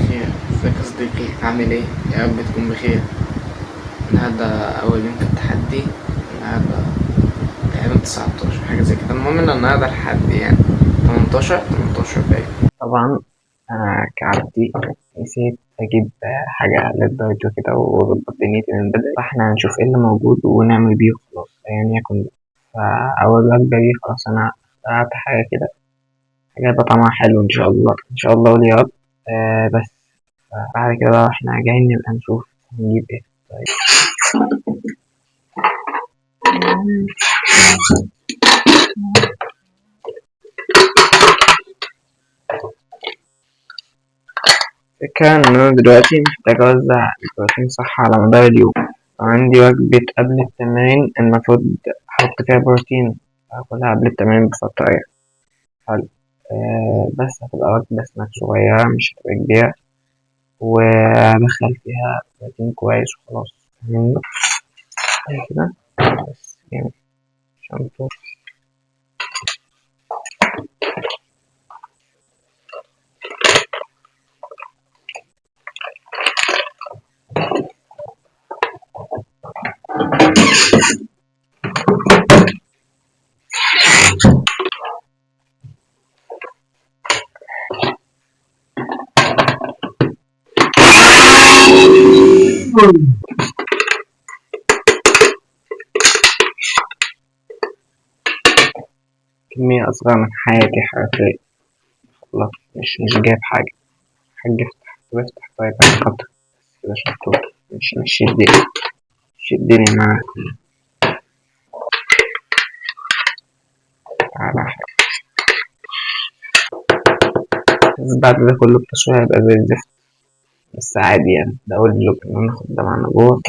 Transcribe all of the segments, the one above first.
بخير. ازيك يا صديقي؟ عامل ايه؟ يا رب تكون بخير. النهاردة أول يوم في التحدي. النهاردة تقريبا 19 حاجة زي كده. المهم إن النهاردة الحد يعني 18 باين. طبعا أنا كعادتي نسيت أجيب حاجة للدايت وكده وأظبط دنيتي من بدري، فاحنا هنشوف ايه اللي موجود ونعمل بيه وخلاص يعني يكن. فأول وجبة دي خلاص أنا اخترعت حاجة كده، حاجة يبقى طعمها حلو إن شاء الله إن شاء الله ولي رب. بس بعد كده بقى احنا جايين نبقى نشوف نجيب ايه. طيب. الفكرة إن أنا دلوقتي محتاج أوزع البروتين صح على مدار اليوم. عندي وجبة قبل التمرين المفروض أحط فيها بروتين، أكلها قبل التمرين بفترة يعني. حلو. بس هتبقى وجبة سناك صغيرة مش هتبقى كبيرة، وأدخل فيها بروتين كويس وخلاص. فاهمني؟ كده بس يعني شامبو. كمية أصغر من حياتي حرفيا. خلاص مش جايب حاجة. حاج افتح طيب عشان خاطر كده شطور. مش شدني، شدني معاك على حاجة. بس بعد ده كله التسوية هيبقى زي الزفت، بس عادي يعني. ده أول فلوج إن أنا آخد ده معانا جوه.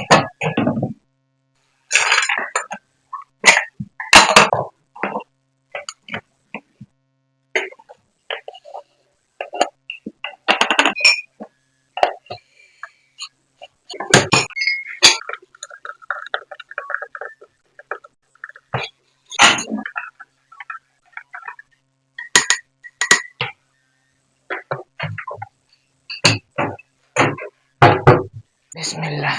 بسم الله.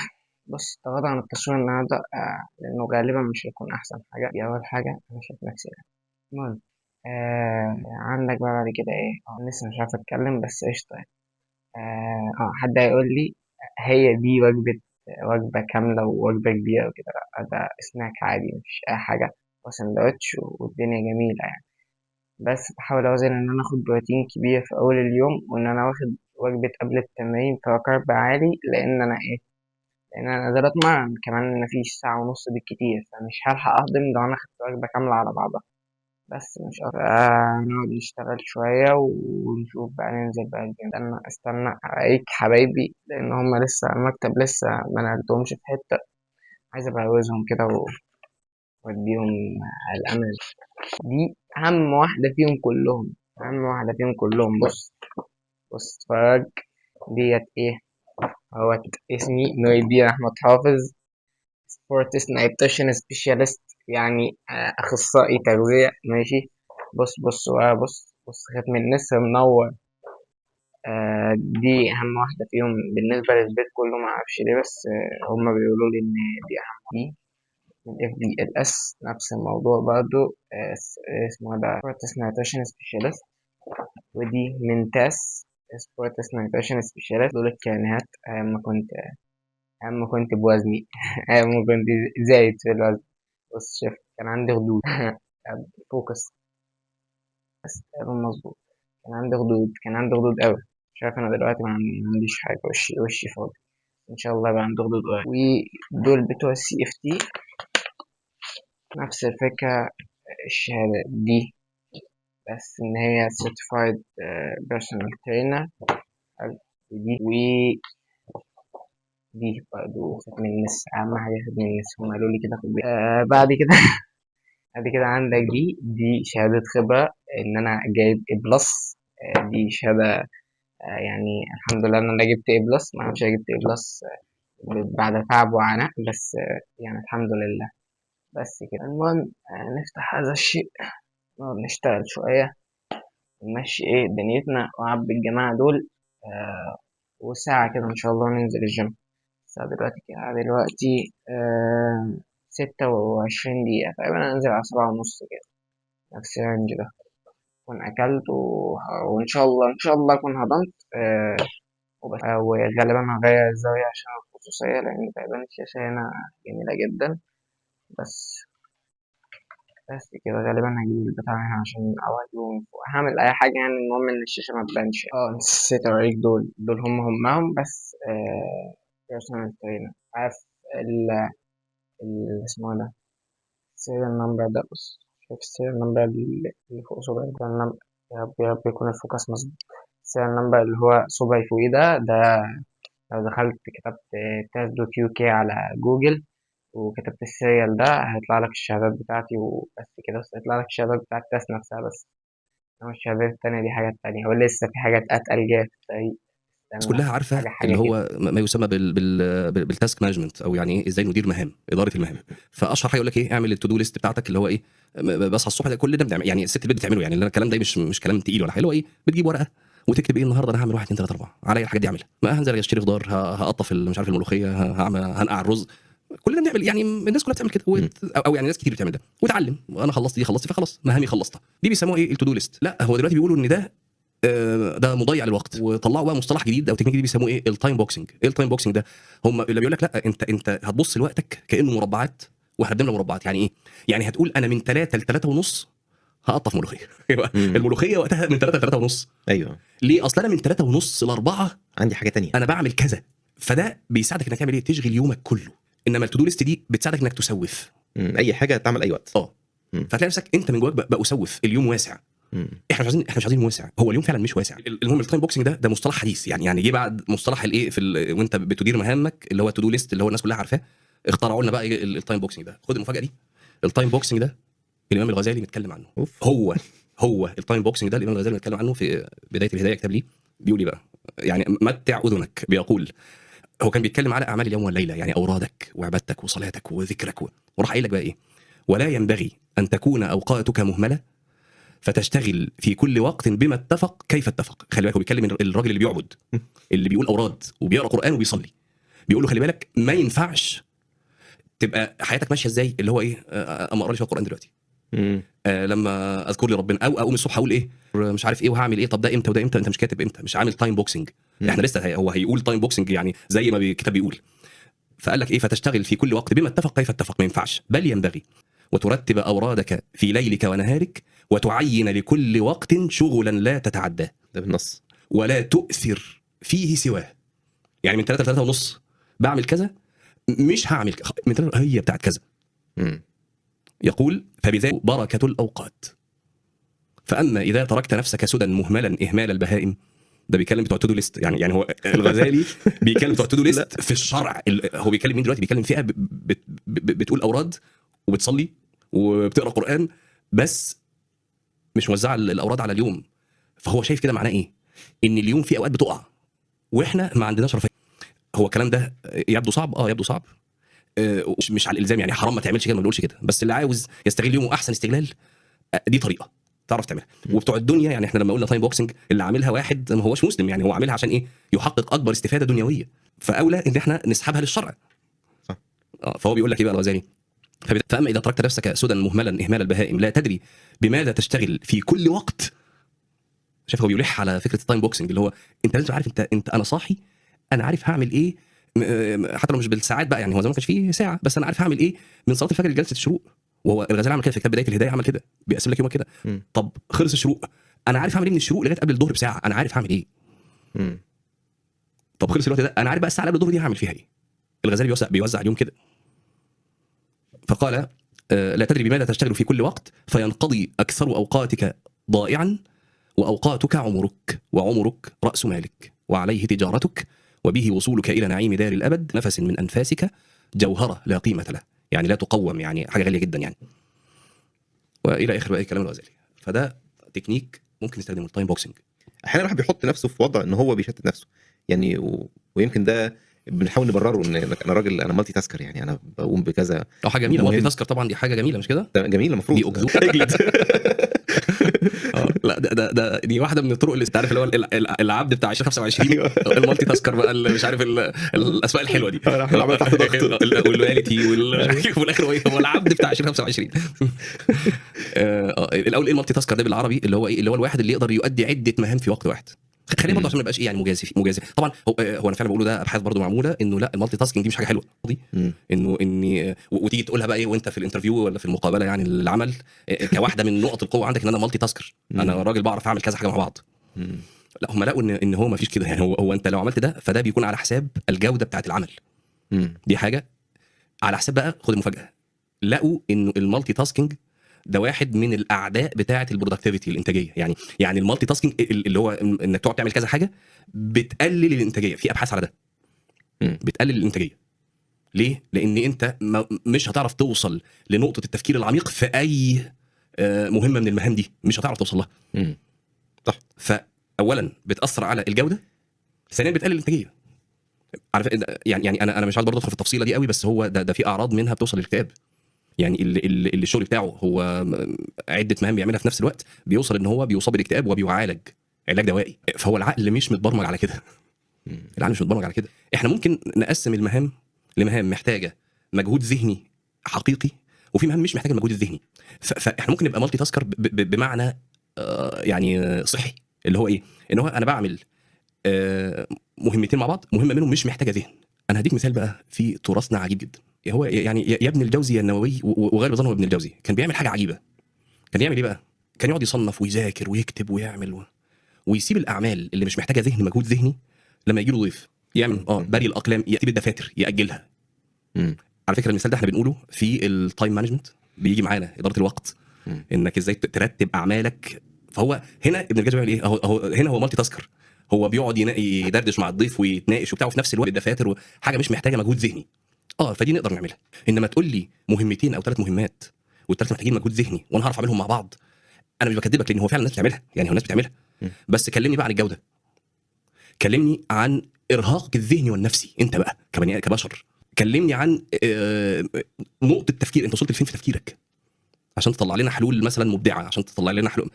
بص، تغاضى عن التصوير النهاردة لأنه غالبا مش هيكون أحسن حاجة. دي أول حاجة أنا شايف نفسي يعني. المهم عندك بقى بعد كده إيه؟ لسه مش عارف أتكلم بس قشطة يعني. حد هيقول لي هي دي وجبة كاملة ووجبة كبيرة وكده؟ لأ، ده سناك عادي مفيش أي حاجة، وسندوتش والدنيا جميلة يعني. بس بحاول أوزن إن أنا آخد بروتين كبير في أول اليوم، وإن أنا واخد وجبة قبل التمرين فيها كارب عالي، لأن أنا إيه، لأن أنا نازل أتمرن كمان مفيش ساعة ونص بالكتير، فمش هلحق أهضم لو أنا خدت وجبة كاملة على بعضها. بس مش أكتر. نقعد نشتغل شوية ونشوف بقى ننزل بقى الجيم. استنى ألاقيك حبايبي، لأن هما لسه المكتب لسه ما نقلتهمش في حتة. عايز أبقى أجوزهم كده وأديهم الأمل. دي أهم واحدة فيهم كلهم، أهم واحدة فيهم كلهم. بص اتفرج. ديت إيه؟ اهوت اسمي نويبي أحمد حافظ، سبورتس نيوتريشن سبيشالست، يعني أخصائي تغذية. ماشي. بص ختم النسر منور. دي أهم واحدة فيهم بالنسبة للبيت كله، معرفش ليه، بس هما بيقولوا لي إن دي أهم. دي من اف دي ال اس نفس الموضوع برضو. اسمه ده سبورتس نيوتريشن سبيشالست. ودي من تاس سبورتس نيوتريشن سبيشالست. دول الكائنات أيام ما كنت بوزني أيام ما كنت زايد في الوزن. بص شوف، كان عندي غدود فوكس. بس تقريبا مظبوط. كان عندي غدود قوي. مش عارف أنا دلوقتي ما عنديش حاجة، وشي فاضي. إن شاء الله يبقى عندي غدود قريب. ودول بتوع السي اف تي نفس الفكرة. الشهادة دي بس إن هي certified personal trainer. ودي برضه ختم الناس، أهم حاجة ختم الناس، هم قالوا لي كده في البيت. بعد كده بعد كده عندك دي شهادة خبرة إن أنا جايب A بلس. دي شهادة يعني الحمد لله إن أنا جبت A بلس. ما أعرفش جبت A بلس بعد تعب وعناء، بس يعني الحمد لله. بس كده. المهم نفتح هذا الشيء، نقعد نشتغل شوية، نمشي إيه دنيتنا، وأعبي الجماعة دول وساعة كده إن شاء الله ننزل الجيم. الساعة دلوقتي 26 دقيقة تقريبا، أنزل على 7:30 كده، نفس الرينج ده. أكون أكلت وإن شاء الله أكون هضمت وبس. وغالبا هغير الزاوية عشان الخصوصية، لأن تقريبا الشاشة هنا جميلة جدا. بس كده غالبا هجيب البتاع هنا عشان أو هجيبه من فوق، هعمل أي حاجة يعني، المهم إن الشاشة ما تبانش. نسيت أوريك دول همهم بس بيرسونال ترينر. عارف ال اسمه ده السيريال نمبر ده؟ بص، شوف السيريال نمبر اللي فوق صبعي ده النمبر. يا رب يكون الفوكس مظبوط. السيريال نمبر اللي هو صبعي فوقيه ده لو دخلت كتبت تاس دوت يو كي على جوجل وكتبت السيريال ده هيطلع لك الشهادات بتاعتي وبس كده. بس هيطلع لك الشهادات بتاعت التاس نفسها بس، انما الشهادات التانية دي حاجات تانية، ولسه في حاجات أتقل جاية في الطريق. الناس استنى، كلها عارفه حاجة اللي كده. هو ما يسمى بالتاسك مانجمنت، او يعني ايه ازاي ندير مهام، اداره المهام. فاشهر حاجه يقول لك ايه، اعمل التو دو ليست بتاعتك، اللي هو ايه، بصحى الصبح ده كل ده بنعمل، يعني الست البيت بتعمله، يعني الكلام ده مش كلام تقيل ولا حاجه، اللي هو ايه، بتجيب ورقه وتكتب ايه النهارده انا هعمل 1 2 3 4 عليا الحاجات دي اعملها، ما هنزل اشتري خضار، هقطف مش عارف الملوخيه، هعمل هنقع الرز. كلنا بنعمل، يعني الناس كلها بتعمل كده او يعني ناس كتير بتعمل ده، وتعلم وانا خلصت دي خلصت فخلاص مهامي خلصتها، دي بيسموها ايه، التو دو ليست. لا، هو دلوقتي بيقولوا ان ده مضيع للوقت، وطلعوا بقى مصطلح جديد او تكنيك جديد بيسموه ايه، التايم بوكسنج. ايه التايم بوكسنج ده؟ هم اللي بيقول لك لا، انت هتبص لوقتك كانه مربعات، واحنا بنملى مربعات. يعني ايه؟ يعني هتقول انا من 3 ل 3 ونص هقطف ملوخيه. الملوخيه وقتها من 3 ل 3 ونص. ايوه، ليه؟ اصل انا من 3 ونص ل 4 عندي حاجه تانية، انا بعمل كذا. فده بيساعدك انك تعمل ايه، تشغل يومك كله. انما التو دو ليست دي بتساعدك انك تسوف. اي حاجه تعمل اي وقت. فتلاقي نفسك انت من جواك بقى اسوف، اليوم واسع. احنا مش عايزين واسع، هو اليوم فعلا مش واسع. المهم التايم بوكسنج ده مصطلح حديث، يعني جه بعد مصطلح الايه وانت بتدير مهامك، اللي هو تو دو ليست، اللي هو الناس كلها عارفاه. اخترعوا لنا بقى إيه التايم بوكسنج ده. خد المفاجاه دي، التايم بوكسنج ده الامام الغزالي متكلم عنه. هو التايم بوكسنج ده الامام الغزالي متكلم عنه في بدايه الهدايه، كتاب ليه بيقول لي بقى، يعني متع اذنك. بيقول هو كان بيتكلم على اعمال اليوم والليله، يعني اورادك وعبادتك وصلاتك وذكرك وراح قايل لك بقى ايه، ولا ينبغي ان تكون اوقاتك مهمله فتشتغل في كل وقت بما اتفق كيف اتفق. خلي بالك، هو بيتكلم الراجل اللي بيعبد، اللي بيقول اوراد وبيقرا قران وبيصلي، بيقول له خلي بالك ما ينفعش تبقى حياتك ماشيه ازاي، اللي هو ايه، اما اقرا لي شويه قران دلوقتي، لما اذكر لي ربنا، او اقوم الصبح اقول ايه مش عارف ايه وهعمل ايه، طب ده امتى وده امتى، انت مش كاتب امتى، مش عامل تايم بوكسنج. احنا لسه هو هيقول تايم بوكسنج يعني زي ما الكتاب بيقول. فقال لك ايه، فتشتغل في كل وقت بما اتفق كيف اتفق، ما ينفعش، بل ينبغي وترتب اورادك في ليلك ونهارك، وتعين لكل وقت شغلا لا تتعداه، ده بالنص، ولا تؤثر فيه سواه. يعني من 3 ل 3 ونص بعمل كذا، مش هعمل من 3 هي بتاعت كذا. يقول فبذلك بركة الأوقات. فأما إذا تركت نفسك سدى مهملا إهمال البهائم، ده بيكلم بتوع تو ليست، يعني هو الغزالي بيكلم بتوع تو ليست في الشرع. هو بيكلم مين دلوقتي؟ بيكلم فئة بتقول أوراد وبتصلي وبتقرأ قرآن، بس مش موزعة الأوراد على اليوم. فهو شايف كده معناه إيه؟ إن اليوم في أوقات بتقع وإحنا ما عندناش رفاهية. هو الكلام ده يبدو صعب، يبدو صعب، مش على الالزام، يعني حرام ما تعملش كده، ما بنقولش كده، بس اللي عاوز يستغل يومه احسن استغلال، دي طريقه تعرف تعملها. وبتوع الدنيا، يعني احنا لما قلنا تايم بوكسنج، اللي عاملها واحد ما هوش مسلم، يعني هو عاملها عشان ايه، يحقق اكبر استفاده دنيويه، فاولى ان احنا نسحبها للشرع. صح. فهو بيقول لك ايه بقى الغزالي، فاما اذا تركت نفسك سدى مهملا اهمال البهائم لا تدري بماذا تشتغل في كل وقت. شايف، هو بيلح على فكره التايم بوكسنج، اللي هو انت لازم عارف، انت انا صاحي، انا عارف هعمل ايه، حتى لو مش بالساعات بقى، يعني هو زمان ما كانش فيه ساعه، بس انا عارف هعمل ايه من صلاه الفجر لجلسه الشروق. وهو الغزالي عمل كده في كتاب بدايه الهدايه، عمل كده، بيقسم لك يومك كده. طب خلص الشروق، انا عارف هعمل ايه من الشروق لغايه قبل الظهر بساعه، انا عارف هعمل ايه. طب خلص الوقت ده، انا عارف بقى الساعه قبل الظهر دي هعمل فيها ايه. الغزالي بيوزع اليوم كده. فقال لا تدري بماذا تشتغل في كل وقت، فينقضي اكثر اوقاتك ضائعا، واوقاتك عمرك، وعمرك راس مالك، وعليه تجارتك، وبه وصولك الى نعيم دار الابد، نفس من انفاسك جوهره لا قيمه له، يعني لا تقوم، يعني حاجه غاليه جدا يعني. والى اخر بقى الكلام الغزالي. فده تكنيك ممكن يستخدمه التايم بوكسنج. احيانا الواحد بيحط نفسه في وضع ان هو بيشتت نفسه، يعني ويمكن ده بنحاول نبرره، ان انا راجل، انا مالتي تاسكر، يعني انا بقوم بكذا. حاجه جميله، مالتي تاسكر طبعا، دي حاجه جميله، مش كده؟ جميله، المفروض دي اجلد لا دي واحده من الطرق اللي انت عارف اللي هو العبد بتاع 2025 أيوة. المالتي تاسكر بقى اللي مش عارف الاسماء الحلوه دي راح يعمل تحت ضغط. واللويالتي وفي الاخر هو العبد بتاع 2025. الاول ايه المالتي تاسكر ده بالعربي؟ اللي هو ايه؟ اللي هو الواحد اللي يقدر يؤدي عده مهام في وقت واحد. خلينا برضه عشان ما يبقاش ايه يعني مجازي طبعا. هو انا فعلا بقوله ده ابحاث برضه معموله انه لا المالتي تاسكينج دي مش حاجه حلوه دي، انه اني وتيجي تقولها بقى ايه وانت في الانترفيو ولا في المقابله يعني العمل كواحده من نقط القوه عندك ان انا مالتي تاسكر، انا راجل بعرف اعمل كذا حاجه مع بعض. لا هم لقوا ان هو ما فيش كده يعني. هو انت لو عملت ده فده بيكون على حساب الجوده بتاعه العمل. دي حاجه على حساب بقى. خد المفاجاه، لقوا انه المالتي تاسكينج ده واحد من الاعداء بتاعه البرودكتيفيتي الانتاجيه. يعني المالتي تاسكينج اللي هو انك تقعد تعمل كذا حاجه بتقلل الانتاجيه. في ابحاث على ده بتقلل الانتاجيه. ليه؟ لان انت مش هتعرف توصل لنقطه التفكير العميق في اي مهمه من المهام دي، مش هتعرف توصل لها. صح. فاولا بتاثر على الجوده، ثانيا بتقلل الانتاجيه. عارف يعني انا مش عايز برضه ادخل في التفصيله دي قوي، بس هو ده في اعراض منها بتوصل للاكتئاب. يعني اللي الشغل بتاعه هو عده مهام بيعملها في نفس الوقت بيوصل ان هو بيصاب بالاكتئاب وبيعالج علاج دوائي. فهو العقل مش متبرمج على كده. العقل مش متبرمج على كده. احنا ممكن نقسم المهام لمهام محتاجه مجهود ذهني حقيقي، وفي مهام مش محتاجه المجهود الذهني. فاحنا ممكن نبقى مالتي تاسكر بمعنى يعني صحي، اللي هو ايه؟ ان هو انا بعمل مهمتين مع بعض، مهمه منهم مش محتاجه ذهن. انا هديك مثال بقى في تراثنا عجيب جدا. هو يعني يا ابن الجوزي يا النووي، وغالبا ظنه ابن الجوزي كان بيعمل حاجه عجيبه. كان يعمل ايه بقى؟ كان يقعد يصنف ويذاكر ويكتب ويعمل ويسيب الاعمال اللي مش محتاجه ذهن مجهود ذهني لما يجي له ضيف يعمل بري الاقلام، يكتب الدفاتر، ياجلها. على فكره المثال ده احنا بنقوله في التايم مانجمنت، بيجي معانا اداره الوقت. انك ازاي ترتب اعمالك. فهو هنا ابن الجوزي بيعمل ايه؟ هنا هو مالتي تاسكر. هو بيقعد يدردش مع الضيف ويتناقش وبتاع، وفي نفس الوقت الدفاتر وحاجه مش محتاجه مجهود ذهني. فدي نقدر نعملها. انما تقول لي مهمتين او 3 مهمات والثلاثه محتاجين مجهود ذهني وانا هعرف اعملهم مع بعض، انا مش بكذبك لان هو فعلا الناس بتعملها. يعني هو الناس بتعملها. بس كلمني بقى عن الجوده. كلمني عن ارهاقك الذهني والنفسي انت بقى كبشر. كلمني عن نقطه تفكير، انت وصلت لفين في تفكيرك عشان تطلع لنا حلول مثلا مبدعه، عشان تطلع لنا حلول.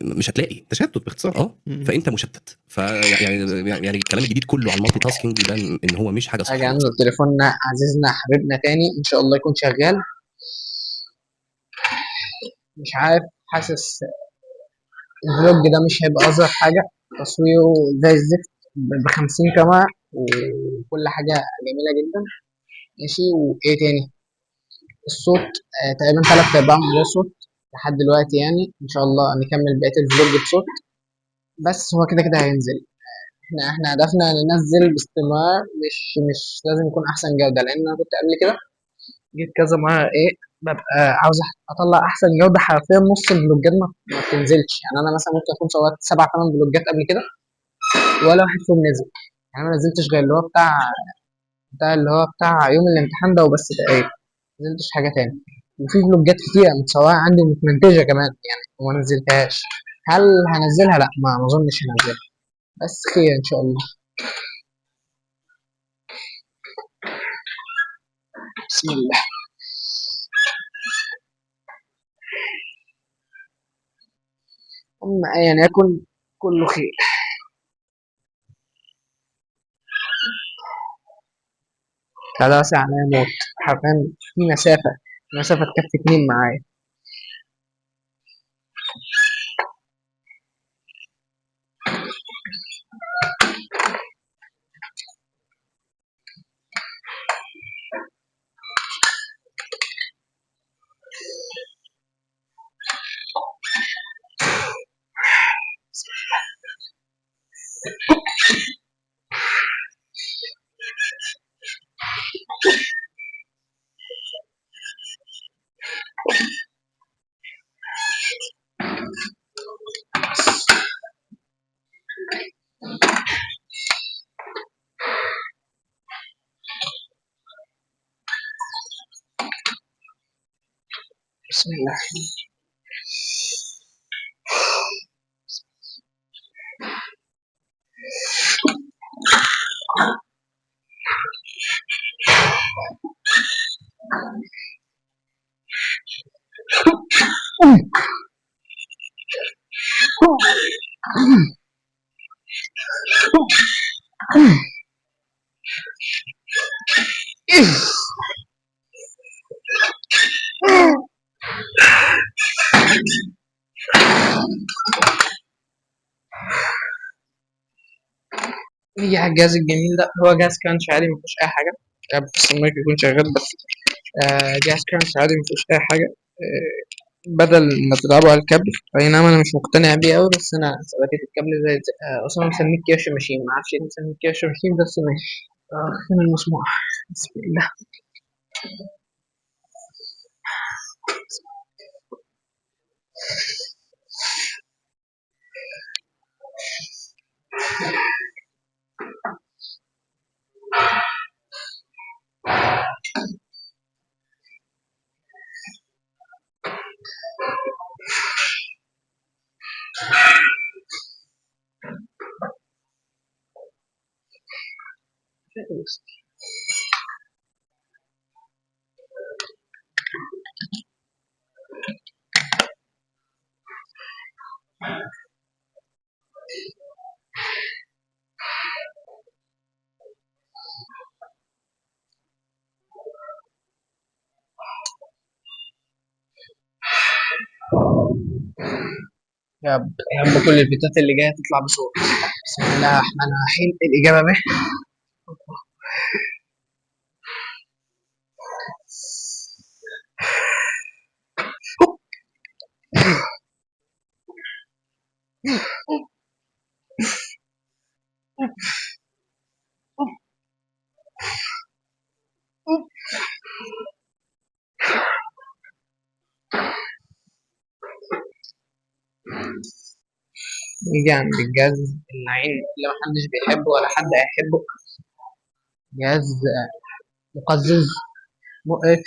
مش هتلاقي. تشتت باختصار. فانت مشتت. يعني الكلام الجديد كله عن المالتي تاسكينج يبان ان هو مش حاجه صحيه. حاجة عنده تليفوننا عزيزنا حبيبنا تاني ان شاء الله يكون شغال. مش عارف، حاسس الفلوج ده مش هيبقى اظرف حاجة، تصويره زي الزفت ب50 كاميرا وكل حاجة جميلة جدا. ماشي، وايه تاني؟ الصوت تقريبا 3/4 من غير صوت لحد دلوقتي. يعني ان شاء الله نكمل بقية الفلوج بصوت، بس هو كده كده هينزل. احنا هدفنا ننزل باستمرار، مش لازم يكون احسن جودة، لان انا كنت قبل كده جيت كذا مرة ايه ببقى عاوز اطلع احسن جودة، حرفيا نص الفلوجات ما بتنزلش. يعني انا مثلا ممكن اكون صورت 7 8 فلوجات قبل كده ولا واحد فيهم نزل. يعني ما نزلتش غير اللي هو بتاع يوم الامتحان ده وبس تقريبا. ما نزلتش حاجة تاني. وفي فلوجات كتيرة متصورة عندي ومتمنتجة كمان يعني وما نزلتهاش. هل هنزلها؟ لا، ما اظنش هنزلها، بس خير ان شاء الله. بسم الله. أما أيا يكن كله خير. هذا واسع على موت، حرفيا في مسافة تكفي 2 معايا. بسم الله. نيجي على الجهاز الجميل ده، هو جهاز كرانش عادي مفيهوش أي حاجة، بس المايك يكون شغال بس. جهاز كرانش عادي مفيهوش أي حاجة. بدل ما تلعبوا على الكابل، أي نعم أنا مش مقتنع بيه أوي، بس أنا ثباتي في الكابل زي أصلا مسميه كيرش ماشين، معرفش ليه مسميه كيرش ماشين، بس ماشي. فين المسموع؟ بسم الله. يا رب كل الفيديوهات اللي جايه تطلع بصوت. بسم الله الرحمن الرحيم. الاجابه ب. نيجي عند الجهاز اللعين اللي محدش بيحبه ولا حد هيحبه، جهاز مقزز مقرف.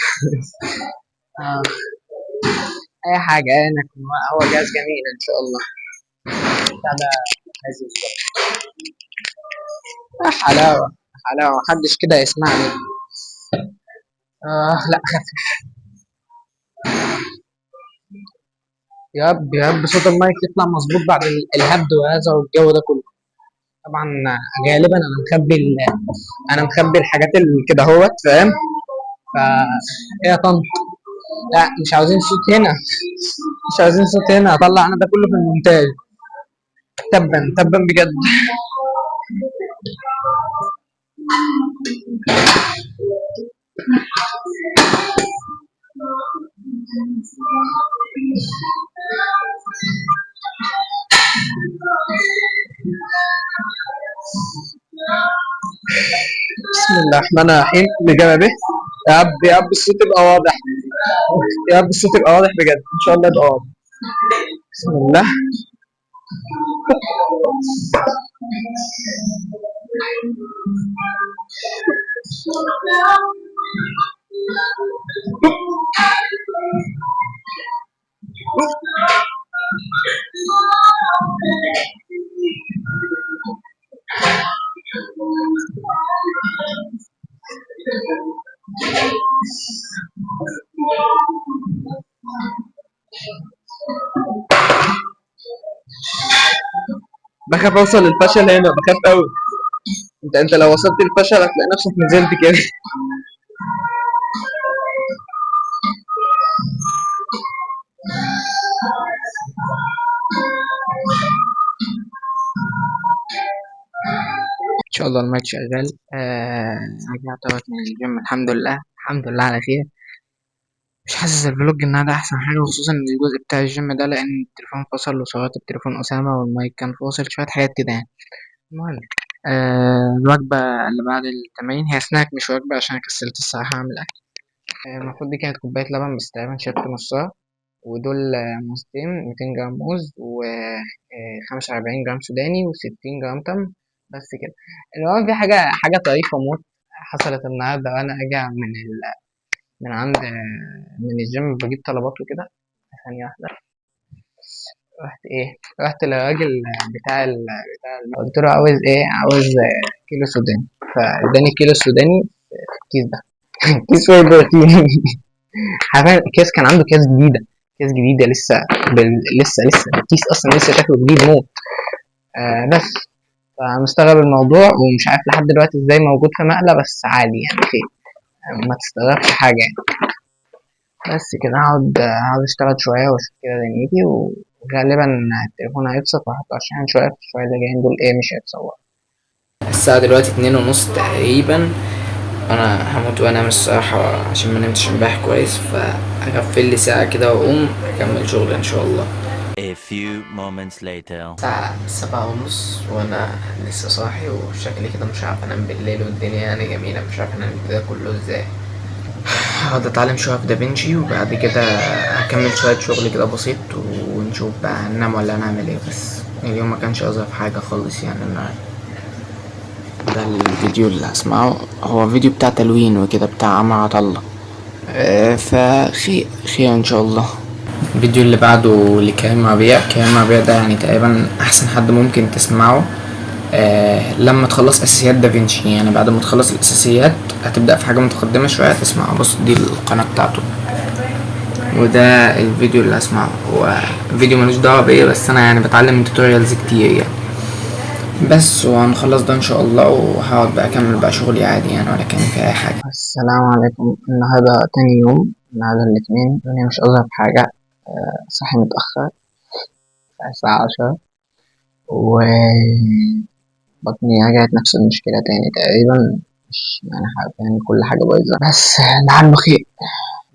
آه، اي حاجه انك هو جهاز جميل ان شاء الله. بتاع ده لذيذ. حلاوه حلاوه، محدش كده يسمعني. لا خف. يا رب صوت المايك يطلع مظبوط بعد الهبد وهذا والجو ده كله. طبعا غالبا انا مخبي الحاجات اللي كده اهوت، فاهم؟ فا ايه يا طنط؟ لا مش عاوزين صوت هنا، مش عاوزين صوت هنا، هطلع انا ده كله في المونتاج. تبا تبا بجد. بسم الله الرحمن الرحيم. الإجابة ب. يا رب الصوت يبقى واضح، يا رب الصوت يبقى واضح بجد، إن شاء الله يبقى واضح. بسم الله. بخاف اوصل للفشل هنا، بخاف قوي. انت لو وصلت للفشل هتلاقي نفسك نزلت كده. ان شاء الله المايك شغال. رجعت اهوت من الجيم، الحمد لله الحمد لله على خير. مش حاسس الفلوج انها ده احسن حاجه، خصوصا الجزء بتاع الجيم ده، لان التليفون فصل وصورت بتليفون اسامه والمايك كان فاصل، شويه حاجات كده يعني. المهم، الوجبه اللي بعد التمرين هي سناك مش وجبه، عشان أنا كسلت الصراحه اعمل اكل. المفروض دي كانت كوبايه لبن، بس تقريبا شربت نصها. ودول موزتين، 200 جرام موز، و 45 جرام سوداني، و60 جرام تمر. بس كده. المهم في حاجة طريفة موت حصلت النهاردة، وأنا راجع من عند من الجيم بجيب طلبات وكده. ثانية واحدة. رحت للراجل قلت له عاوز إيه؟ عاوز كيلو سوداني. فاداني كيلو سوداني في الكيس ده. كيس فيه بروتين. حرفيا الكيس كان عنده كيس جديدة، كيس جديدة لسه لسه الكيس أصلا لسه شكله جديد موت. بس فمستغرب الموضوع ومش عارف لحد دلوقتي ازاي موجود في مقلة، بس عادي يعني خير، ما تستغربش حاجة يعني. بس كده هقعد اشتغل شوية واشوف كده دنيتي، وغالبا التليفون هيفصل وهحطه على الشاحن شوية، في الشوية اللي جايين دول ايه مش هيتصور. الساعة دلوقتي 2:30 تقريبا. انا هموت وانام الصراحة عشان ما نمتش امبارح كويس، فهغفل لي ساعة كده واقوم اكمل شغل ان شاء الله. A few moments later. الساعة 7:30 وانا لسه صاحي، وشكلي كده مش عارف انام بالليل، والدنيا يعني جميلة، مش عارف انام ده كله ازاي. هقعد اتعلم شوية في دافنشي، وبعد كده هكمل شوية شغل كده بسيط، ونشوف بقى هننام ولا هنعمل ايه. بس اليوم ما كانش اظرف حاجة خالص يعني النهاردة. ده الفيديو اللي هسمعه هو فيديو بتاع تلوين وكده بتاع عمر عطلة. فخير خير ان شاء الله. الفيديو اللي بعده لكريم ربيع. كريم ربيع ده يعني تقريبا احسن حد ممكن تسمعه لما تخلص اساسيات دافنشي. يعني بعد ما تخلص الاساسيات هتبدأ في حاجة متقدمة شوية تسمعه. بص دي القناة بتاعته، وده الفيديو اللي هسمعه. هو فيديو ملوش دعوة بيا، بس انا يعني بتعلم من توتوريالز كتير يعني. بس وهنخلص ده ان شاء الله، وهقعد بقى اكمل بقى شغلي عادي يعني، ولا كان في اي حاجة. السلام عليكم. النهاردة تاني يوم، النهاردة الاثنين، الدنيا مش أظرف حاجة. صحي متأخر الساعة 10، وبطني رجعت نفس المشكلة تاني تقريبا. مش يعني حاجة يعني، كل حاجة بايظة، بس لعله خير.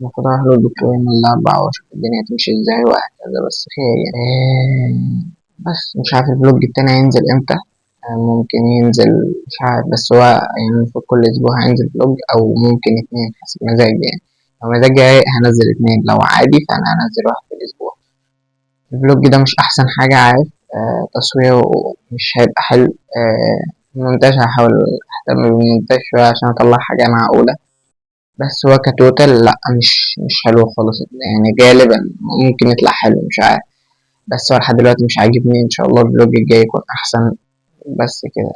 المفروض أروح للدكتور يوم الأربعاء وأشوف الدنيا تمشي ازاي وهكذا، بس خير يعني. بس مش عارف الفلوج التاني هينزل امتى. ممكن ينزل، مش عارف، بس هو يعني المفروض كل أسبوع هينزل فلوج، أو ممكن اتنين حسب مزاجي يعني. لو مزاجي رايق هنزل اتنين، لو عادي فأنا هنزل واحد في الأسبوع. الفلوج ده مش أحسن حاجة، عارف. تصويره مش هيبقى حلو. المونتاج هحاول أهتم بالمونتاج شوية عشان أطلع حاجة معقولة. بس هو كتوتال لأ، مش حلو خالص يعني. غالبا ممكن يطلع حلو، مش عارف، بس هو لحد دلوقتي مش عاجبني. إن شاء الله الفلوج الجاي يكون أحسن. بس كده.